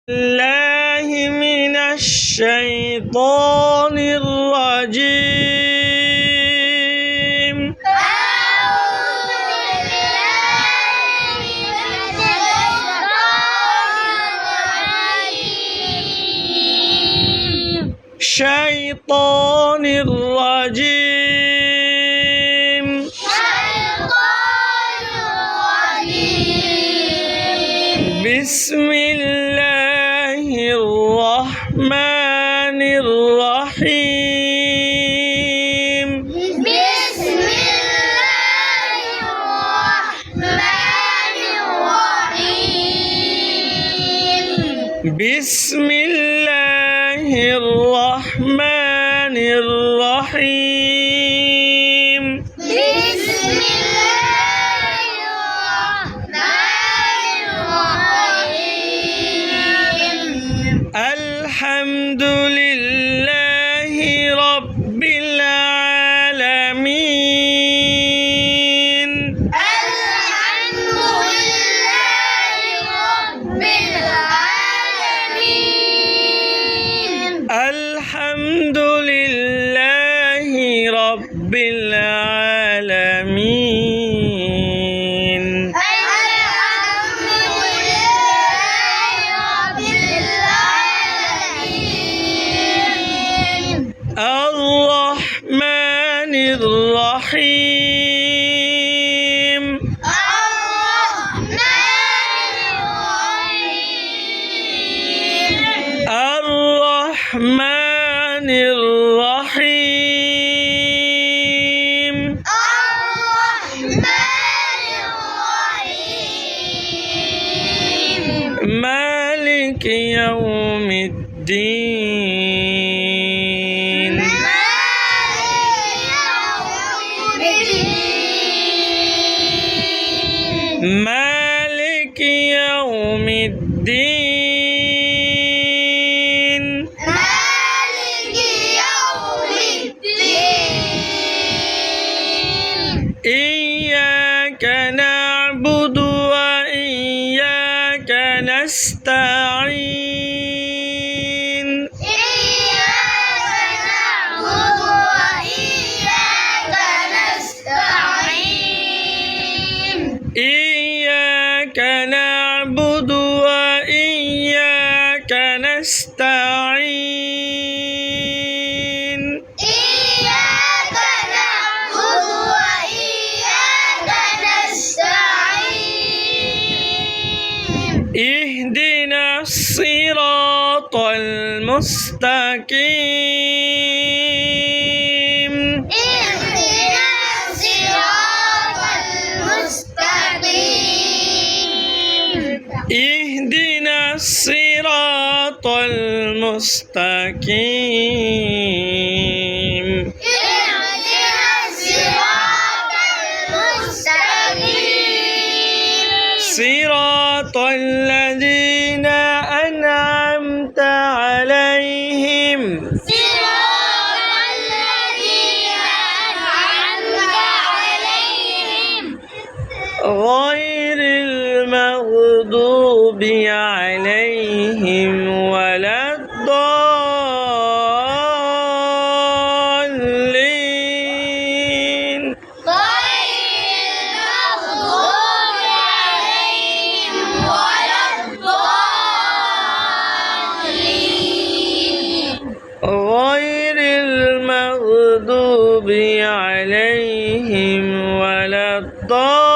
الله من الشيطان الرجيم. شيطان الرجيم. بسم الله الرحمن الرحيم. بسم الله الرحمن الرحيم. بسم الله الرحمن الرحيم. بسم الله الرحمن الرحيم. الحمد لله رب العالمين. الحمد لله رب العالمين. الحمد لله رب العالمين. الحمد لله رب العالمين. الرحمن الرحيم. الرحمن الرحمن الرحيم. الرحيم. الرحمن الرحيم. مالك يوم الدين. مالك يوم الدين. مالك يوم الدين. إياك نعبد وإياك نستعين. إياك نعبد وإياك نستعين. إياك نعبد وإياك نستعين. إياك نعبد وإياك نستعين. اهدنا الصراط المستقيم. اهدنا الصراط المستقيم. اهدنا الصراط المستقيم. اهدنا الصراط المستقيم. صراط الذين أنعمت عليهم صراط الذين أنعمت عليهم غير المغضوب عليهم ولا الضالين. غير المغضوب عليهم ولا الضالين. غير المغضوب عليهم ولا الضالين.